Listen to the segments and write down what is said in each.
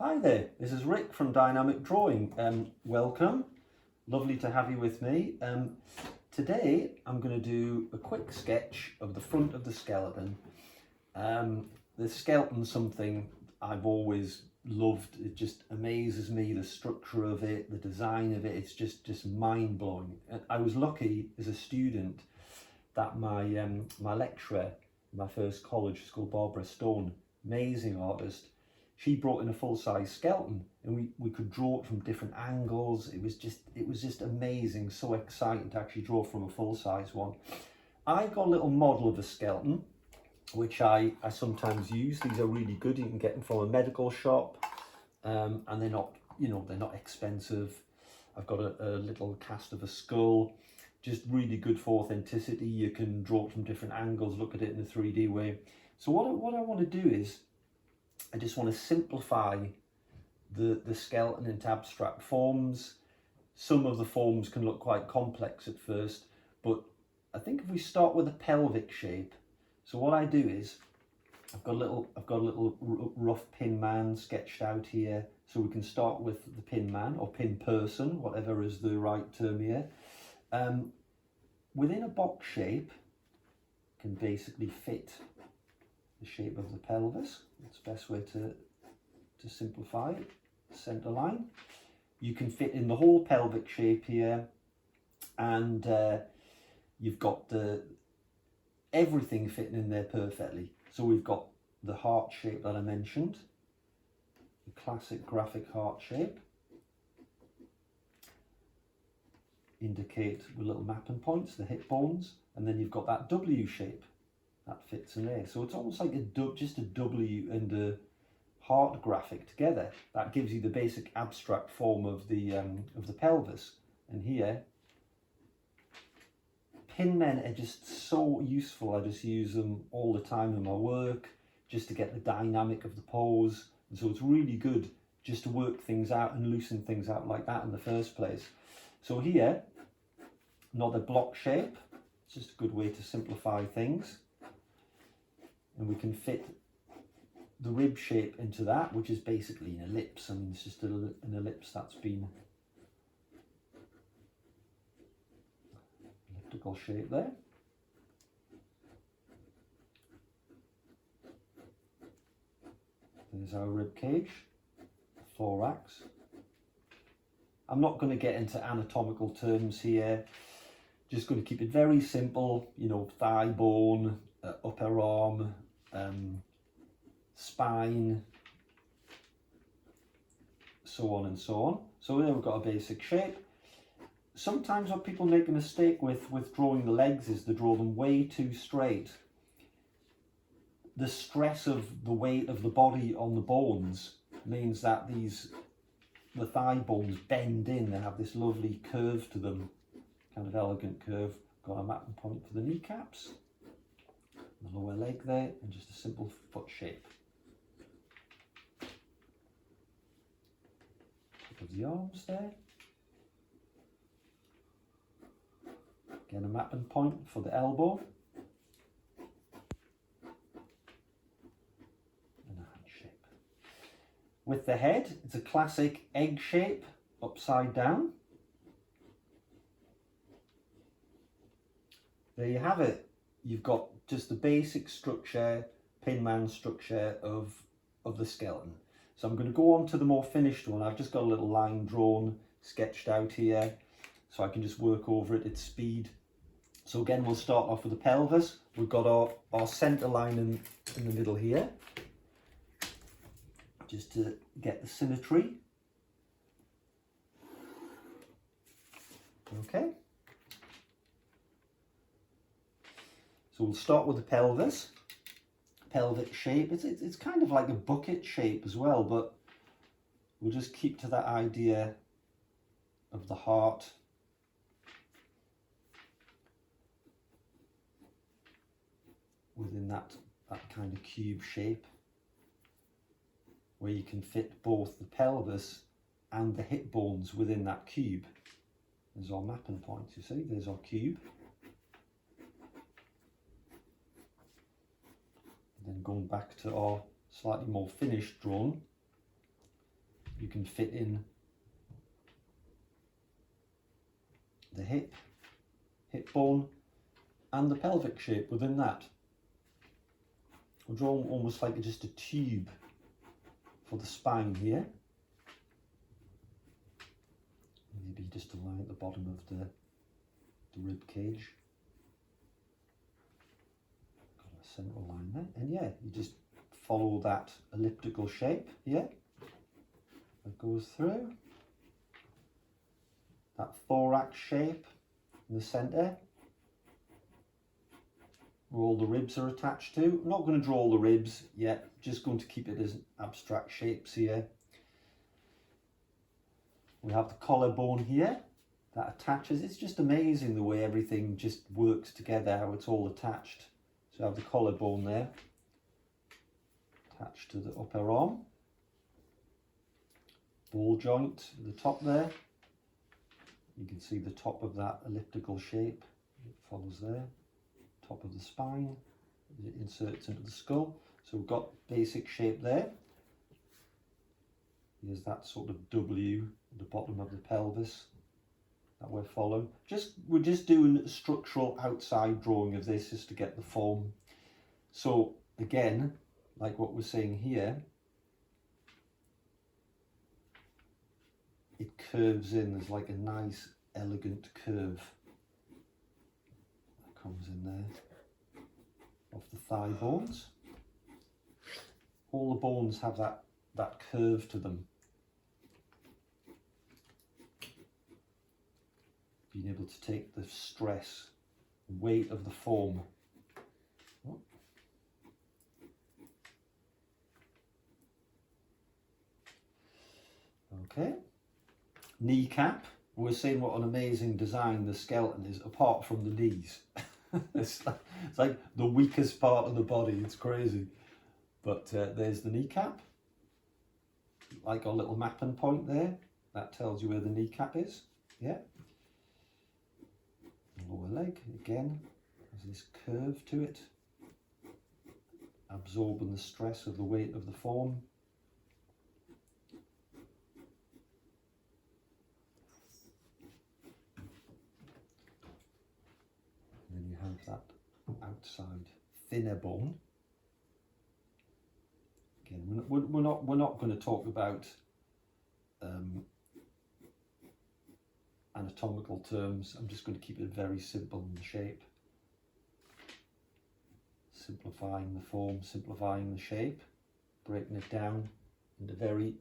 Hi there, this is Rick from Dynamic Drawing. Welcome, lovely to have you with me. Today I'm going to do a quick sketch of the front of the skeleton. The skeleton's something I've always loved. It just amazes me, the structure of it, the design of it. It's just mind-blowing. I was lucky as a student that my lecturer in my first college school, Barbara Stone, amazing artist, she brought in a full-size skeleton and we could draw it from different angles. It was just amazing, so exciting to actually draw from a full-size one. I got a little model of a skeleton which I sometimes use. These are really good. You can get them from a medical shop, and they're not, they're not expensive. I've got a little cast of a skull, just really good for authenticity. You can draw it from different angles, look at it in a 3D way. So what I want to do is I just want to simplify the skeleton into abstract forms. Some of the forms can look quite complex at first, but I think if we start with a pelvic shape. So what I do is I've got a little rough pin man sketched out here. So we can start with the pin man or pin person, whatever is the right term here. Within a box shape can basically fit the shape of the pelvis. That's the best way to simplify it. Center line. You can fit in the whole pelvic shape here, and you've got everything fitting in there perfectly. So we've got the heart shape that I mentioned, the classic graphic heart shape, indicate with little mapping points, the hip bones, and then you've got that W shape that fits in there. So it's almost like just a W and a heart graphic together. That gives you the basic abstract form of the pelvis. And here, pin men are just so useful. I just use them all the time in my work just to get the dynamic of the pose. And so it's really good just to work things out and loosen things out like that in the first place. So here, another block shape. It's just a good way to simplify things. And we can fit the rib shape into that, which is basically an ellipse. I mean, it's just an ellipse that's been elliptical shape there. There's our rib cage, thorax. I'm not going to get into anatomical terms here. Just going to keep it very simple. Thigh bone, upper arm, spine, so on and so on. So there we've got a basic shape. Sometimes what people make a mistake with drawing the legs is they draw them way too straight. The stress of the weight of the body on the bones means that the thigh bones bend in. They have this lovely curve to them, kind of elegant curve. Got a mapping point for the kneecaps, the lower leg there, and just a simple foot shape. Top of the arms there. Again, a mapping point for the elbow. And a hand shape. With the head, it's a classic egg shape, upside down. There you have it. You've got just the basic structure, pin man structure of the skeleton. So I'm going to go on to the more finished one. I've just got a little line drawn, sketched out here, so I can just work over it at speed. So again, we'll start off with the pelvis. We've got our center line in the middle here, just to get the symmetry. Okay. So we'll start with the pelvis, pelvic shape. It's kind of like a bucket shape as well, but we'll just keep to that idea of the heart. Within that kind of cube shape, where you can fit both the pelvis and the hip bones within that cube. There's our mapping point, you see, there's our cube. And then going back to our slightly more finished drawing, you can fit in the hip bone and the pelvic shape within that. We'll draw almost like just a tube for the spine here. Maybe just a line at the bottom of the rib cage. Got a central line there, and yeah, you just follow that elliptical shape here that goes through. That thorax shape in the centre, where all the ribs are attached to. I'm not going to draw all the ribs yet, just going to keep it as abstract shapes here. We have the collarbone here that attaches. It's just amazing the way everything just works together, how it's all attached. So I have the collarbone there, attached to the upper arm. Ball joint at the top there. You can see the top of that elliptical shape. It follows there. Top of the spine. It inserts into the skull. So we've got basic shape there. Here's that sort of W at the bottom of the pelvis that we're following. We're just doing a structural outside drawing of this just to get the form. So again, like what we're saying here, it curves in. There's like a nice elegant curve that comes in there of the thigh bones. All the bones have that curve to them. Being able to take the stress, weight of the form. Okay. Kneecap. We're seeing what an amazing design the skeleton is, apart from the knees. It's like the weakest part of the body. It's crazy. But there's the kneecap. Like our little mapping point there. That tells you where the kneecap is. Yeah. Lower leg, again, has this curve to it, absorbing the stress of the weight of the form. And then you have that outside thinner bone. Again, we're not going to talk about anatomical terms. I'm just going to keep it very simple in the shape. Simplifying the form, simplifying the shape, breaking it down into very...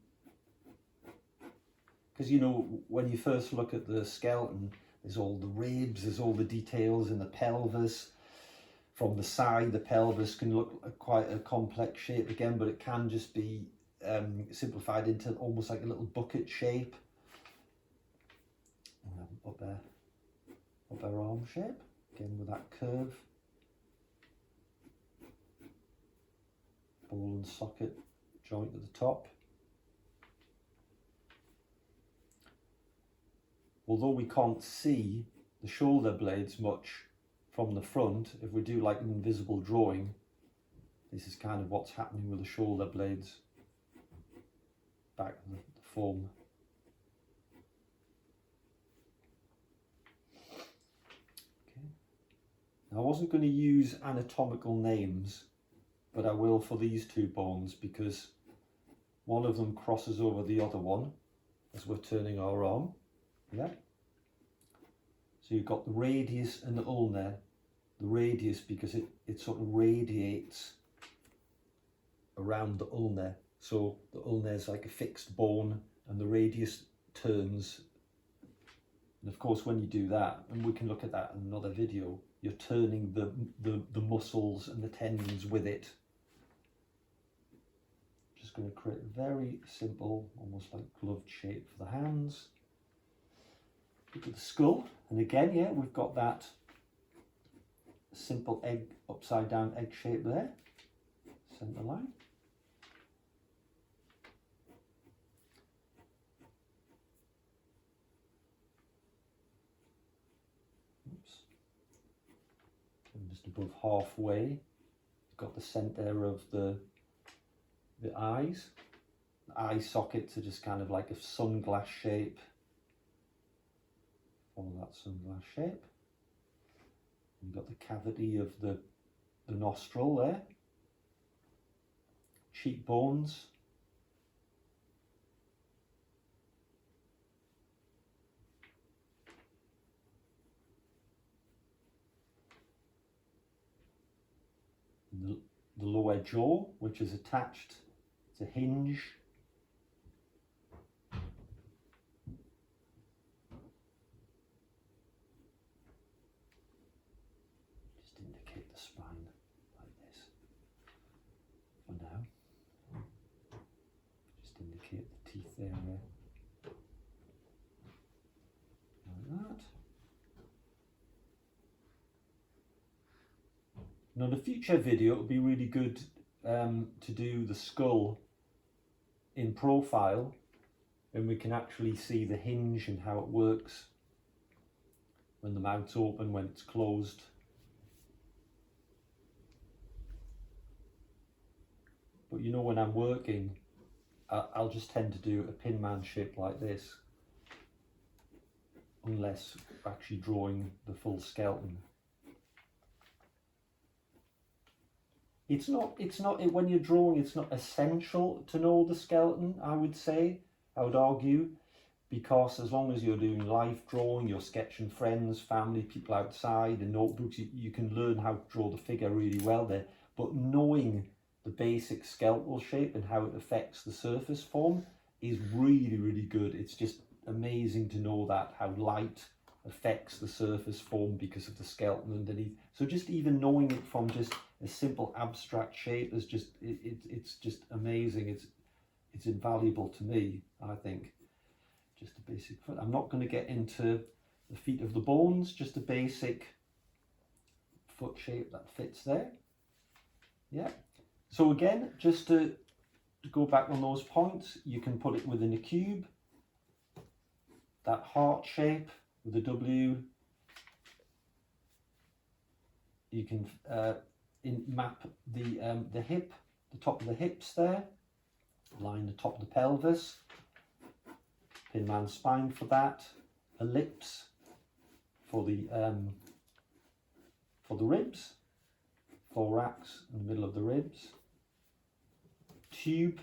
Because you know, when you first look at the skeleton, there's all the ribs, there's all the details in the pelvis. From the side, the pelvis can look like quite a complex shape again, but it can just be simplified into almost like a little bucket shape. Upper arm shape, again with that curve. Ball and socket joint at the top. Although we can't see the shoulder blades much from the front, if we do like an invisible drawing, this is kind of what's happening with the shoulder blades back of the form. I wasn't going to use anatomical names, but I will for these two bones because one of them crosses over the other one as we're turning our arm. Yeah. So you've got the radius and the ulnar. The radius because it sort of radiates around the ulnar. So the ulnar is like a fixed bone and the radius turns. And of course when you do that, and we can look at that in another video, you're turning the muscles and the tendons with it. Just going to create a very simple, almost like gloved shape for the hands. Look at the skull, and again, yeah, we've got that simple egg, upside down egg shape there, centre line. Just above halfway, you've got the centre of the eyes. The eye sockets are just kind of like a sunglass shape. Follow that sunglass shape. You've got the cavity of the nostril there. Cheekbones. The lower jaw, which is attached to hinge. Just indicate the spine like this for now. Just indicate the teeth area like that. Now, in a future video, it would be really good to do the skull in profile, and we can actually see the hinge and how it works when the mouth's open, when it's closed. But you know, when I'm working, I'll just tend to do a pin man shape like this, unless actually drawing the full skeleton. It's not, when you're drawing, it's not essential to know the skeleton, I would argue, because as long as you're doing life drawing, you're sketching friends, family, people outside, and notebooks, you can learn how to draw the figure really well there. But knowing the basic skeletal shape and how it affects the surface form is really, really good. It's just amazing to know that, how light affects the surface form because of the skeleton underneath. So just even knowing it from just a simple abstract shape is just it's just amazing. It's invaluable to me, I think. Just a basic foot. I'm not going to get into the feet of the bones, just a basic foot shape that fits there. Yeah. So again, just to go back on those points, you can put it within a cube. That heart shape with a W. You can map the hip, the top of the hips there. Line the top of the pelvis. Pin man spine for that. Ellipse for the ribs. Thorax in the middle of the ribs. Tube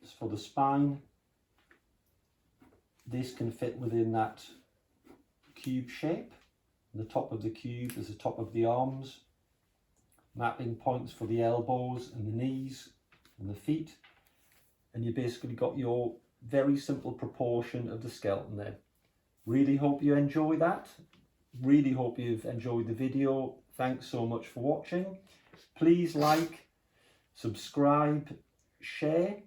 is for the spine. This can fit within that cube shape. The top of the cube is the top of the arms. Mapping points for the elbows and the knees and the feet. And you basically got your very simple proportion of the skeleton there. Really hope you enjoy that. Really hope you've enjoyed the video. Thanks so much for watching. Please like, subscribe, share,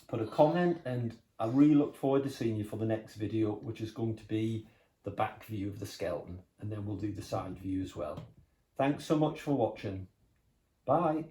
put a comment, and I really look forward to seeing you for the next video, which is going to be the back view of the skeleton, and then we'll do the side view as well. Thanks so much for watching. Bye.